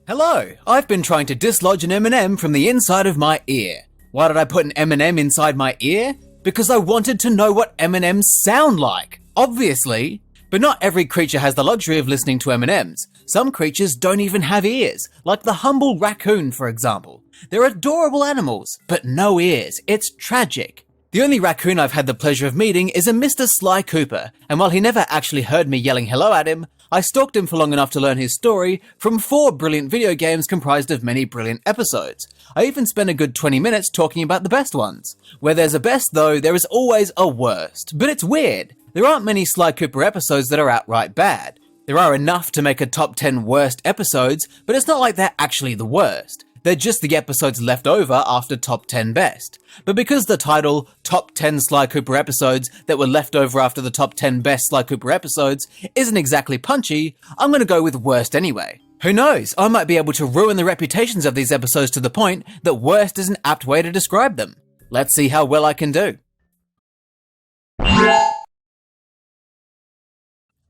Hello, I've been trying to dislodge an M&M from the inside of my ear. Why did I put an M&M inside my ear? Because I wanted to know what M&Ms sound like, obviously. But not every creature has the luxury of listening to M&Ms. Some creatures don't even have ears, like the humble raccoon, for example. They're adorable animals, but no ears. It's tragic. The only raccoon I've had the pleasure of meeting is a Mr. Sly Cooper, and while he never actually heard me yelling hello at him, I stalked him for long enough to learn his story from 4 brilliant video games comprised of many brilliant episodes. I even spent a good 20 minutes talking about the best ones. Where there's a best though, there is always a worst. But it's weird. There aren't many Sly Cooper episodes that are outright bad. There are enough to make a top 10 worst episodes, but it's not like they're actually the worst. They're just the episodes left over after top 10 best. But because the title, Top 10 Sly Cooper Episodes that were left over after the top 10 best Sly Cooper episodes, isn't exactly punchy, I'm gonna go with worst anyway. Who knows, I might be able to ruin the reputations of these episodes to the point that worst is an apt way to describe them. Let's see how well I can do.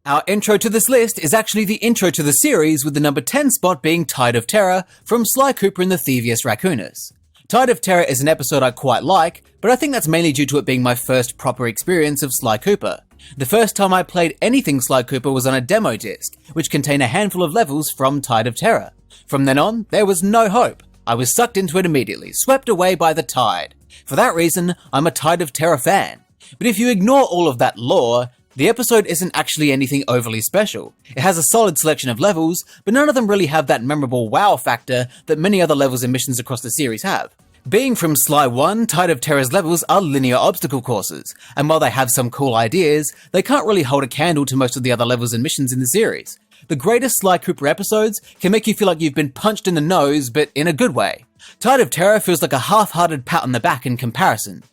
Our intro to this list is actually the intro to the series, with the number 10 spot being Tide of Terror from Sly Cooper and the Thieves Raccoonus. Tide of Terror is an episode I quite like, but I think that's mainly due to it being my first proper experience of Sly Cooper. The first time I played anything Sly Cooper was on a demo disc, which contained a handful of levels from Tide of Terror. From then on, there was no hope. I was sucked into it immediately, swept away by the tide. For that reason, I'm a Tide of Terror fan. But if you ignore all of that lore, the episode isn't actually anything overly special. It has a solid selection of levels, but none of them really have that memorable wow factor that many other levels and missions across the series have. Being from Sly 1, Tide of Terror's levels are linear obstacle courses, and while they have some cool ideas, they can't really hold a candle to most of the other levels and missions in the series. The greatest Sly Cooper episodes can make you feel like you've been punched in the nose, but in a good way. Tide of Terror feels like a half-hearted pat on the back in comparison.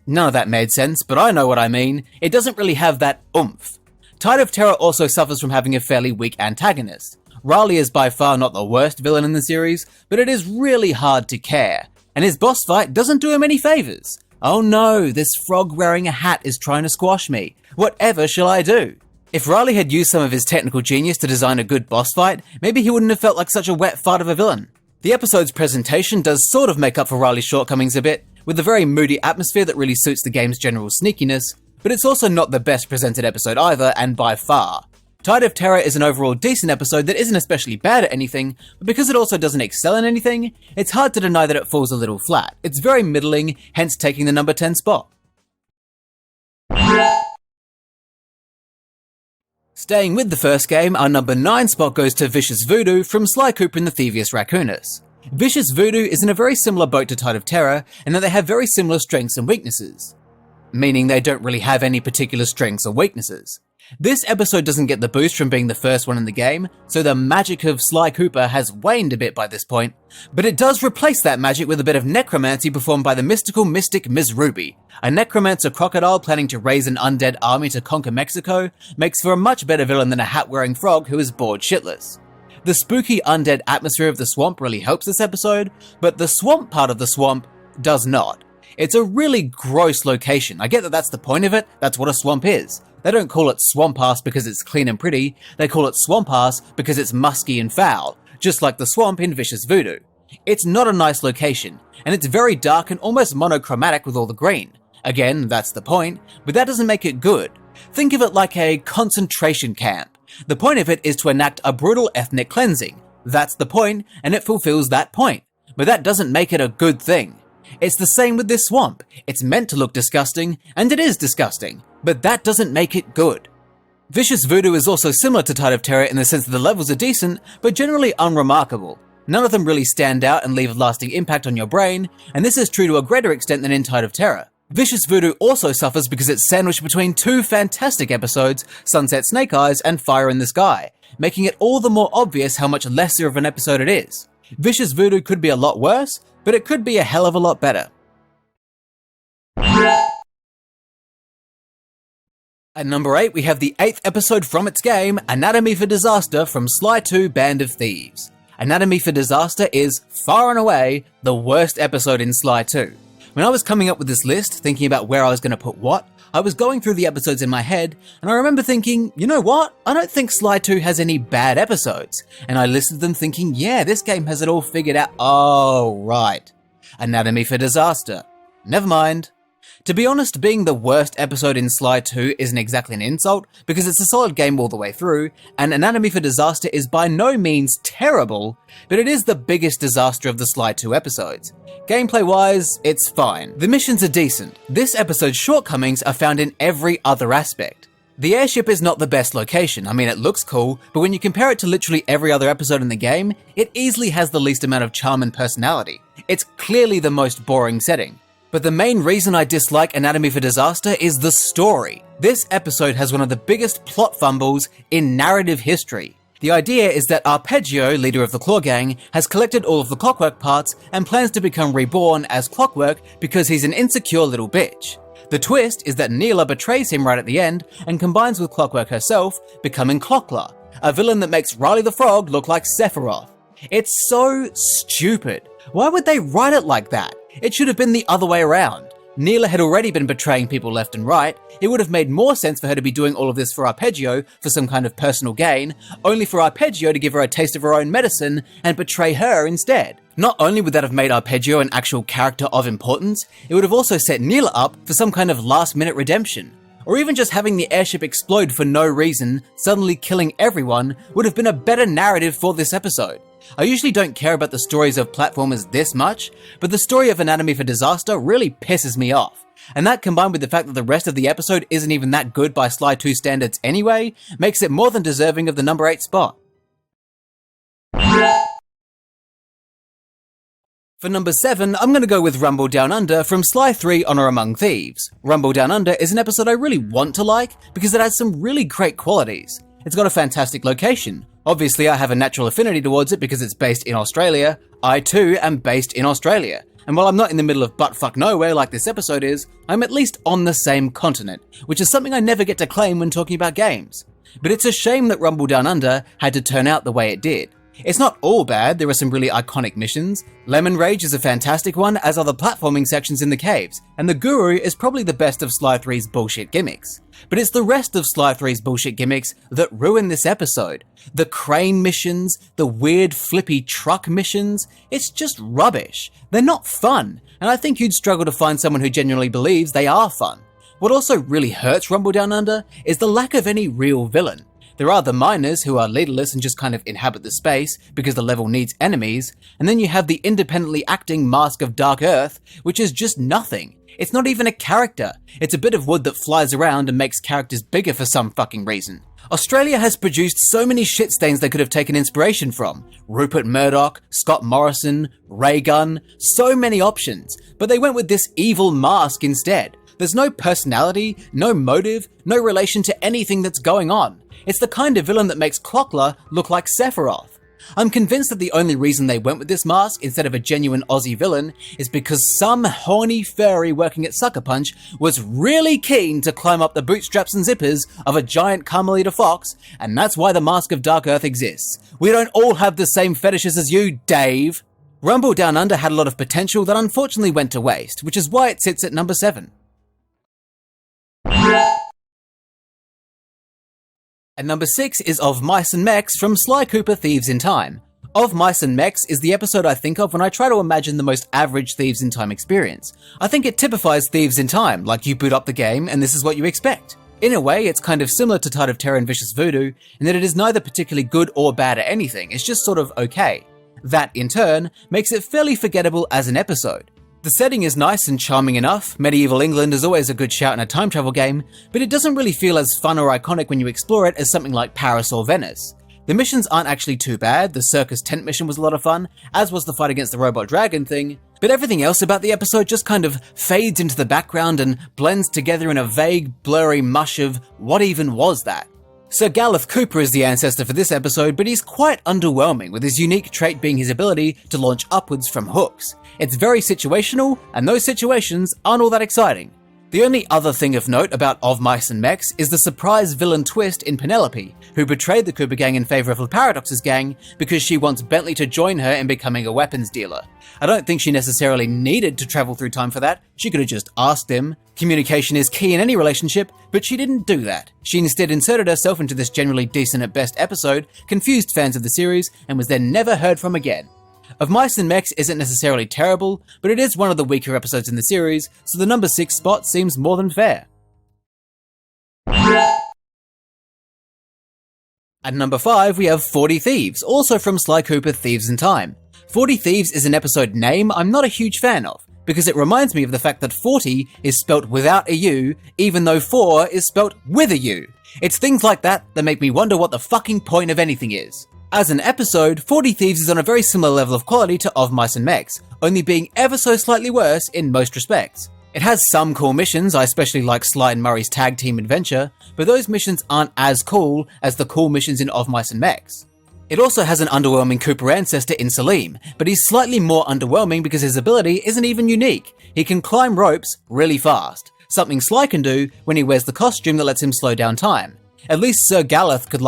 None of that made sense, but I know what I mean. It doesn't really have that oomph. Tide of Terror also suffers from having a fairly weak antagonist. Riley is by far not the worst villain in the series, but it is really hard to care. And his boss fight doesn't do him any favors. Oh no, this frog wearing a hat is trying to squash me. Whatever shall I do? If Riley had used some of his technical genius to design a good boss fight, maybe he wouldn't have felt like such a wet fart of a villain. The episode's presentation does sort of make up for Riley's shortcomings a bit, with a very moody atmosphere that really suits the game's general sneakiness, but it's also not the best presented episode either, and by far. Tide of Terror is an overall decent episode that isn't especially bad at anything, but because it also doesn't excel in anything, it's hard to deny that it falls a little flat. It's very middling, hence taking the number 10 spot. Staying with the first game, our number 9 spot goes to Vicious Voodoo from Sly Cooper and the Thieves Raccoonus. Vicious Voodoo is in a very similar boat to Tide of Terror in that they have very similar strengths and weaknesses. Meaning they don't really have any particular strengths or weaknesses. This episode doesn't get the boost from being the first one in the game, so the magic of Sly Cooper has waned a bit by this point, but it does replace that magic with a bit of necromancy performed by the mystical mystic Ms. Ruby. A necromancer crocodile planning to raise an undead army to conquer Mexico makes for a much better villain than a hat-wearing frog who is bored shitless. The spooky undead atmosphere of the swamp really helps this episode, but the swamp part of the swamp does not. It's a really gross location. I get that that's the point of it, that's what a swamp is. They don't call it swamp ass because it's clean and pretty, they call it swamp ass because it's musky and foul, just like the swamp in Vicious Voodoo. It's not a nice location, and it's very dark and almost monochromatic with all the green. Again, that's the point, but that doesn't make it good. Think of it like a concentration camp. The point of it is to enact a brutal ethnic cleansing. That's the point, and it fulfills that point. But that doesn't make it a good thing. It's the same with this swamp. It's meant to look disgusting, and it is disgusting, but that doesn't make it good. Vicious Voodoo is also similar to Tide of Terror in the sense that the levels are decent, but generally unremarkable. None of them really stand out and leave a lasting impact on your brain, and this is true to a greater extent than in Tide of Terror. Vicious Voodoo also suffers because it's sandwiched between 2 fantastic episodes, Sunset Snake Eyes and Fire in the Sky, making it all the more obvious how much lesser of an episode it is. Vicious Voodoo could be a lot worse, but it could be a hell of a lot better. At number 8, we have the 8th episode from its game, Anatomy for Disaster from Sly 2 Band of Thieves. Anatomy for Disaster is, far and away, the worst episode in Sly 2. When I was coming up with this list, thinking about where I was going to put what, I was going through the episodes in my head, and I remember thinking, you know what? I don't think Sly 2 has any bad episodes. And I listed them thinking, yeah, this game has it all figured out. Oh, right. Anatomy for Disaster. Never mind. To be honest, being the worst episode in Sly 2 isn't exactly an insult, because it's a solid game all the way through, and Anatomy for Disaster is by no means terrible, but it is the biggest disaster of the Sly 2 episodes. Gameplay-wise, it's fine. The missions are decent. This episode's shortcomings are found in every other aspect. The airship is not the best location. I mean, it looks cool, but when you compare it to literally every other episode in the game, it easily has the least amount of charm and personality. It's clearly the most boring setting. But the main reason I dislike Anatomy for Disaster is the story. This episode has one of the biggest plot fumbles in narrative history. The idea is that Arpeggio, leader of the Claw Gang, has collected all of the Clockwork parts and plans to become reborn as Clockwork because he's an insecure little bitch. The twist is that Neela betrays him right at the end and combines with Clockwork herself, becoming Clockla, a villain that makes Riley the Frog look like Sephiroth. It's so stupid. Why would they write it like that? It should have been the other way around. Neela had already been betraying people left and right. It would have made more sense for her to be doing all of this for Arpeggio for some kind of personal gain, only for Arpeggio to give her a taste of her own medicine and betray her instead. Not only would that have made Arpeggio an actual character of importance, it would have also set Neela up for some kind of last-minute redemption. Or even just having the airship explode for no reason, suddenly killing everyone, would have been a better narrative for this episode. I usually don't care about the stories of platformers this much, but the story of Anatomy for Disaster really pisses me off. And that, combined with the fact that the rest of the episode isn't even that good by Sly 2 standards anyway, makes it more than deserving of the number 8 spot. For number 7, I'm going to go with Rumble Down Under from Sly 3 Honor Among Thieves. Rumble Down Under is an episode I really want to like because it has some really great qualities. It's got a fantastic location. Obviously, I have a natural affinity towards it because it's based in Australia. I too am based in Australia. And while I'm not in the middle of buttfuck nowhere like this episode is, I'm at least on the same continent, which is something I never get to claim when talking about games. But it's a shame that Rumble Down Under had to turn out the way it did. It's not all bad, there are some really iconic missions. Lemon Rage is a fantastic one, as are the platforming sections in the caves, and the Guru is probably the best of Sly 3's bullshit gimmicks. But it's the rest of Sly 3's bullshit gimmicks that ruin this episode. The crane missions, the weird flippy truck missions, it's just rubbish. They're not fun, and I think you'd struggle to find someone who genuinely believes they are fun. What also really hurts Rumble Down Under is the lack of any real villain. There are the miners who are leaderless and just kind of inhabit the space because the level needs enemies, and then you have the independently acting Mask of Dark Earth, which is just nothing. It's not even a character. It's a bit of wood that flies around and makes characters bigger for some fucking reason. Australia has produced so many shit stains they could have taken inspiration from. Rupert Murdoch, Scott Morrison, Ray Gun, so many options, but they went with this evil mask instead. There's no personality, no motive, no relation to anything that's going on. It's the kind of villain that makes Clockla look like Sephiroth. I'm convinced that the only reason they went with this mask instead of a genuine Aussie villain is because some horny furry working at Sucker Punch was really keen to climb up the bootstraps and zippers of a giant Carmelita fox, and that's why the Mask of Dark Earth exists. We don't all have the same fetishes as you, Dave. Rumble Down Under had a lot of potential that unfortunately went to waste, which is why it sits at number 7. And number 6 is Of Mice and Mechs from Sly Cooper Thieves in Time. Of Mice and Mechs is the episode I think of when I try to imagine the most average Thieves in Time experience. I think it typifies Thieves in Time, like you boot up the game and this is what you expect. In a way, it's kind of similar to Tide of Terror and Vicious Voodoo, in that it is neither particularly good or bad at anything, it's just sort of okay. That, in turn, makes it fairly forgettable as an episode. The setting is nice and charming enough, medieval England is always a good shout in a time travel game, but it doesn't really feel as fun or iconic when you explore it as something like Paris or Venice. The missions aren't actually too bad, the circus tent mission was a lot of fun, as was the fight against the robot dragon thing, but everything else about the episode just kind of fades into the background and blends together in a vague, blurry mush of what even was that? Sir Gareth Cooper is the ancestor for this episode, but he's quite underwhelming, with his unique trait being his ability to launch upwards from hooks. It's very situational, and those situations aren't all that exciting. The only other thing of note about Of Mice and Mechs is the surprise villain twist in Penelope, who betrayed the Cooper gang in favour of the Paradox's gang because she wants Bentley to join her in becoming a weapons dealer. I don't think she necessarily needed to travel through time for that, she could have just asked him. Communication is key in any relationship, but she didn't do that. She instead inserted herself into this generally decent at best episode, confused fans of the series, and was then never heard from again. Of Mice and Mechs isn't necessarily terrible, but it is one of the weaker episodes in the series, so the number 6 spot seems more than fair. At number 5, we have 40 Thieves, also from Sly Cooper Thieves in Time. 40 Thieves is an episode name I'm not a huge fan of, because it reminds me of the fact that 40 is spelt without a U, even though 4 is spelt with a U. It's things like that that make me wonder what the fucking point of anything is. As an episode, 40 Thieves is on a very similar level of quality to Of Mice and Mechs, only being ever so slightly worse in most respects. It has some cool missions, I especially like Sly and Murray's tag team adventure, but those missions aren't as cool as the cool missions in Of Mice and Mechs. It also has an underwhelming Cooper ancestor in Salim, but he's slightly more underwhelming because his ability isn't even unique. He can climb ropes really fast, something Sly can do when he wears the costume that lets him slow down time. At least Sir Galeth could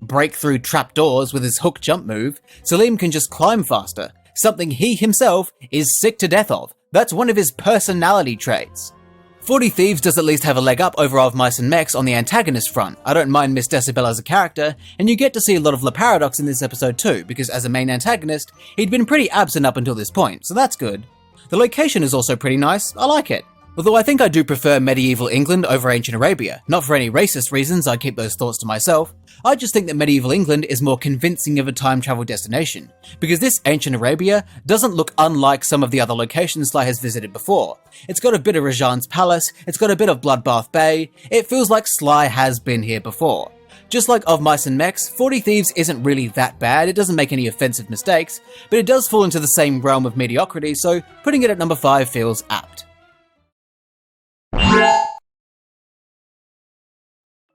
break through trapdoors with his hook jump move. Salim can just climb faster, something he himself is sick to death of. That's one of his personality traits. 40 Thieves does at least have a leg up over Of Mice and Mechs on the antagonist front. I don't mind Miss Decibel as a character, and you get to see a lot of La Paradox in this episode too, because as a main antagonist, he'd been pretty absent up until this point, so that's good. The location is also pretty nice, I like it. Although I think I do prefer medieval England over ancient Arabia. Not for any racist reasons, I keep those thoughts to myself. I just think that medieval England is more convincing of a time travel destination, because this ancient Arabia doesn't look unlike some of the other locations Sly has visited before. It's got a bit of Rajan's Palace, it's got a bit of Bloodbath Bay, it feels like Sly has been here before. Just like Of Mice and Mechs, 40 Thieves isn't really that bad, it doesn't make any offensive mistakes, but it does fall into the same realm of mediocrity, so putting it at number 5 feels apt.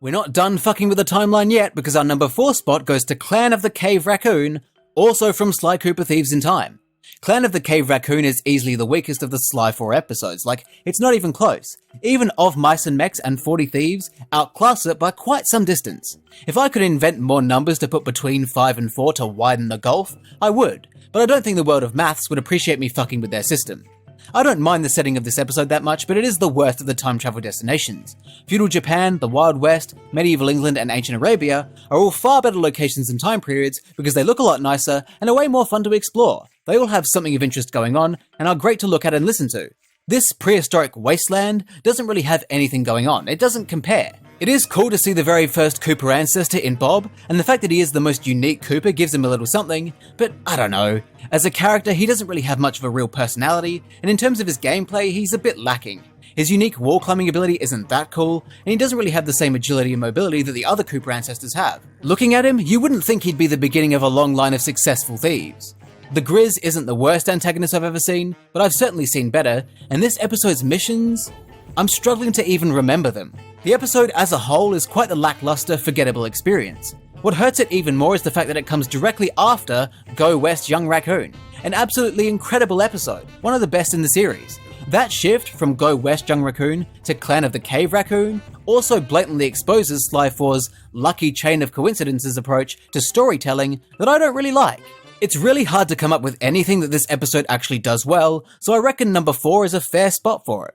We're not done fucking with the timeline yet, because our number 4 spot goes to Clan of the Cave Raccoon, also from Sly Cooper Thieves in Time. Clan of the Cave Raccoon is easily the weakest of the Sly 4 episodes, it's not even close. Even Of Mice and Mechs and 40 Thieves outclass it by quite some distance. If I could invent more numbers to put between 5 and 4 to widen the gulf, I would, but I don't think the world of maths would appreciate me fucking with their system. I don't mind the setting of this episode that much, but it is the worst of the time travel destinations. Feudal Japan, the Wild West, medieval England, and ancient Arabia are all far better locations and time periods because they look a lot nicer and are way more fun to explore. They all have something of interest going on and are great to look at and listen to. This prehistoric wasteland doesn't really have anything going on, it doesn't compare. It is cool to see the very first Cooper ancestor in Bob, and the fact that he is the most unique Cooper gives him a little something, but I don't know. As a character, he doesn't really have much of a real personality, and in terms of his gameplay, he's a bit lacking. His unique wall climbing ability isn't that cool, and he doesn't really have the same agility and mobility that the other Cooper ancestors have. Looking at him, you wouldn't think he'd be the beginning of a long line of successful thieves. The Grizz isn't the worst antagonist I've ever seen, but I've certainly seen better, and this episode's missions, I'm struggling to even remember them. The episode as a whole is quite the lackluster, forgettable experience. What hurts it even more is the fact that it comes directly after Go West Young Raccoon, an absolutely incredible episode, one of the best in the series. That shift from Go West Young Raccoon to Clan of the Cave Raccoon also blatantly exposes Sly 4's lucky chain of coincidences approach to storytelling that I don't really like. It's really hard to come up with anything that this episode actually does well, so I reckon number 4 is a fair spot for it.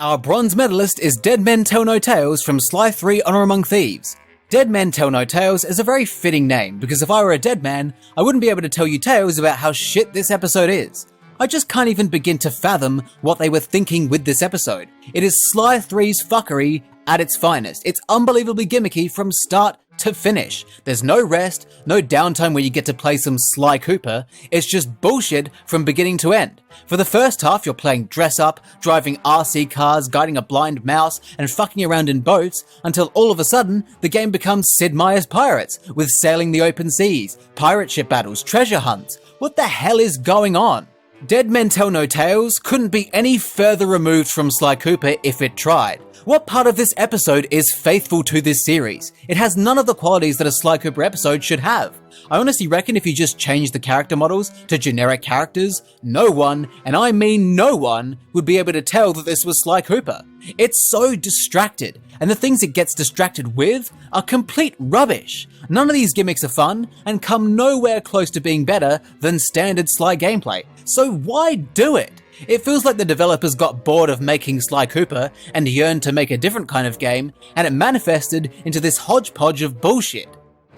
Our bronze medalist is Dead Men Tell No Tales from Sly 3 Honor Among Thieves. Dead Men Tell No Tales is a very fitting name, because if I were a dead man, I wouldn't be able to tell you tales about how shit this episode is. I just can't even begin to fathom what they were thinking with this episode. It is Sly 3's fuckery at its finest. It's unbelievably gimmicky from start to finish. There's no rest, no downtime where you get to play some Sly Cooper. It's just bullshit from beginning to end. For the first half, you're playing dress up, driving RC cars, guiding a blind mouse, and fucking around in boats, until all of a sudden, the game becomes Sid Meier's Pirates, with sailing the open seas, pirate ship battles, treasure hunts. What the hell is going on? Dead Men Tell No Tales couldn't be any further removed from Sly Cooper if it tried. What part of this episode is faithful to this series? It has none of the qualities that a Sly Cooper episode should have. I honestly reckon if you just change the character models to generic characters, no one, and I mean no one, would be able to tell that this was Sly Cooper. It's so distracted, and the things it gets distracted with are complete rubbish. None of these gimmicks are fun, and come nowhere close to being better than standard Sly gameplay. So why do it? It feels like the developers got bored of making Sly Cooper and yearned to make a different kind of game, and it manifested into this hodgepodge of bullshit.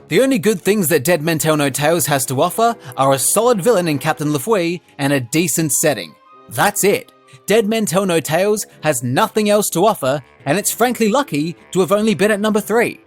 The only good things that Dead Men Tell No Tales has to offer are a solid villain in Captain LaFouille and a decent setting. That's it. Dead Men Tell No Tales has nothing else to offer, and it's frankly lucky to have only been at number 3.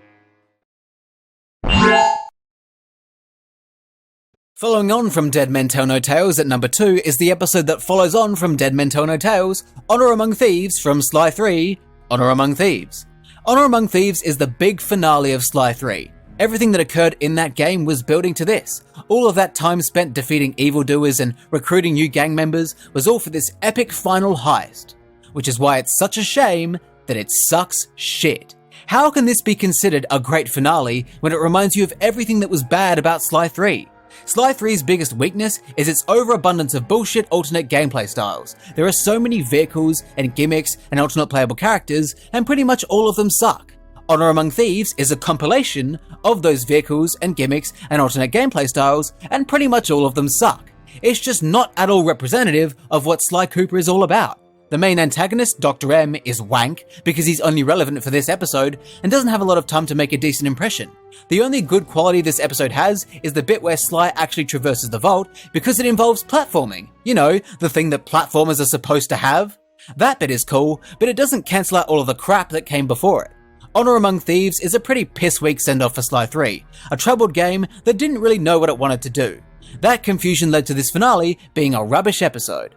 Following on from Dead Men Tell No Tales at number 2 is the episode that follows on from Dead Men Tell No Tales, Honor Among Thieves from Sly 3, Honor Among Thieves. Honor Among Thieves is the big finale of Sly 3. Everything that occurred in that game was building to this. All of that time spent defeating evildoers and recruiting new gang members was all for this epic final heist. Which is why it's such a shame that it sucks shit. How can this be considered a great finale when it reminds you of everything that was bad about Sly 3? Sly 3's biggest weakness is its overabundance of bullshit alternate gameplay styles. There are so many vehicles and gimmicks and alternate playable characters, and pretty much all of them suck. Honor Among Thieves is a compilation of those vehicles and gimmicks and alternate gameplay styles, and pretty much all of them suck. It's just not at all representative of what Sly Cooper is all about. The main antagonist, Dr. M, is wank because he's only relevant for this episode and doesn't have a lot of time to make a decent impression. The only good quality this episode has is the bit where Sly actually traverses the vault because it involves platforming. You know, the thing that platformers are supposed to have. That bit is cool, but it doesn't cancel out all of the crap that came before it. Honor Among Thieves is a pretty piss-weak send-off for Sly 3, a troubled game that didn't really know what it wanted to do. That confusion led to this finale being a rubbish episode.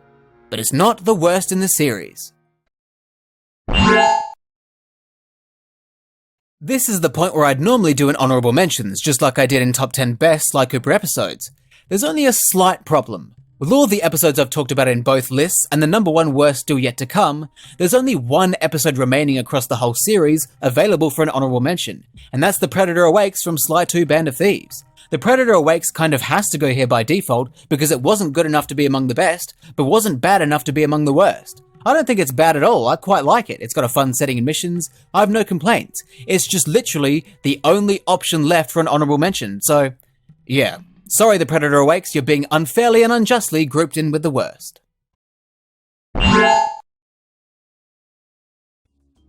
But it's not the worst in the series. This is the point where I'd normally do an honourable mentions, just like I did in top 10 best Sly Cooper episodes. There's only a slight problem. With all of the episodes I've talked about in both lists, and the number 1 worst still yet to come, there's only one episode remaining across the whole series available for an honourable mention, and that's The Predator Awakes from Sly 2 Band of Thieves. The Predator Awakes kind of has to go here by default because it wasn't good enough to be among the best, but wasn't bad enough to be among the worst. I don't think it's bad at all, I quite like it. It's got a fun setting and missions, I have no complaints. It's just literally the only option left for an honourable mention, so yeah. Sorry The Predator Awakes, you're being unfairly and unjustly grouped in with the worst.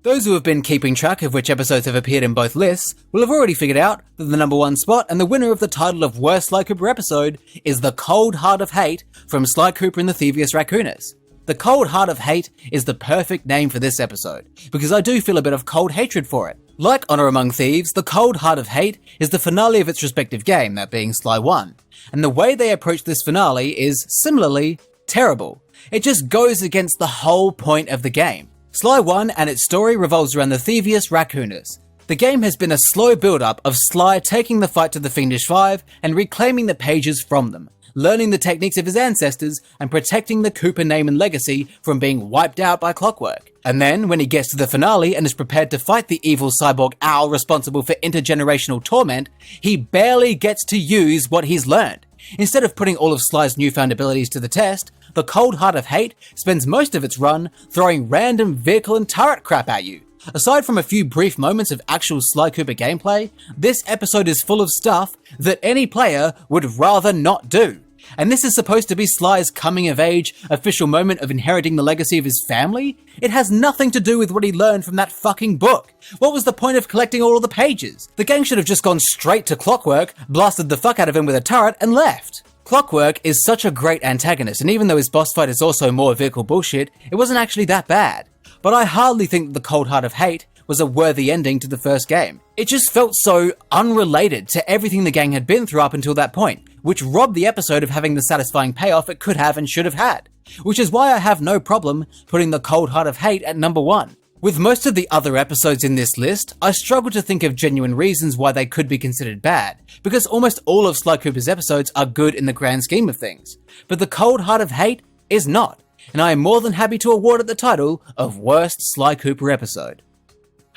Those who have been keeping track of which episodes have appeared in both lists will have already figured out that the number 1 spot and the winner of the title of Worst Sly Cooper Episode is The Cold Heart of Hate from Sly Cooper and the Thievius Raccoonus. The Cold Heart of Hate is the perfect name for this episode, because I do feel a bit of cold hatred for it. Like Honor Among Thieves, The Cold Heart of Hate is the finale of its respective game, that being Sly 1. And the way they approach this finale is, similarly, terrible. It just goes against the whole point of the game. Sly 1 and its story revolves around the Thievius Raccoonus. The game has been a slow build-up of Sly taking the fight to the Fiendish Five and reclaiming the pages from them, learning the techniques of his ancestors and protecting the Cooper name and legacy from being wiped out by Clockwork. And then, when he gets to the finale and is prepared to fight the evil cyborg owl responsible for intergenerational torment, he barely gets to use what he's learned. Instead of putting all of Sly's newfound abilities to the test, The Cold Heart of Hate spends most of its run throwing random vehicle and turret crap at you. Aside from a few brief moments of actual Sly Cooper gameplay, this episode is full of stuff that any player would rather not do. And this is supposed to be Sly's coming-of-age, official moment of inheriting the legacy of his family? It has nothing to do with what he learned from that fucking book. What was the point of collecting all of the pages? The gang should have just gone straight to Clockwork, blasted the fuck out of him with a turret, and left. Clockwork is such a great antagonist, and even though his boss fight is also more vehicle bullshit, it wasn't actually that bad. But I hardly think that The Cold Heart of Hate was a worthy ending to the first game. It just felt so unrelated to everything the gang had been through up until that point, which robbed the episode of having the satisfying payoff it could have and should have had. Which is why I have no problem putting The Cold Heart of Hate at number 1. With most of the other episodes in this list, I struggle to think of genuine reasons why they could be considered bad, because almost all of Sly Cooper's episodes are good in the grand scheme of things. But The Cold Heart of Hate is not, and I am more than happy to award it the title of Worst Sly Cooper Episode.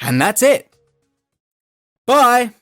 And that's it. Bye!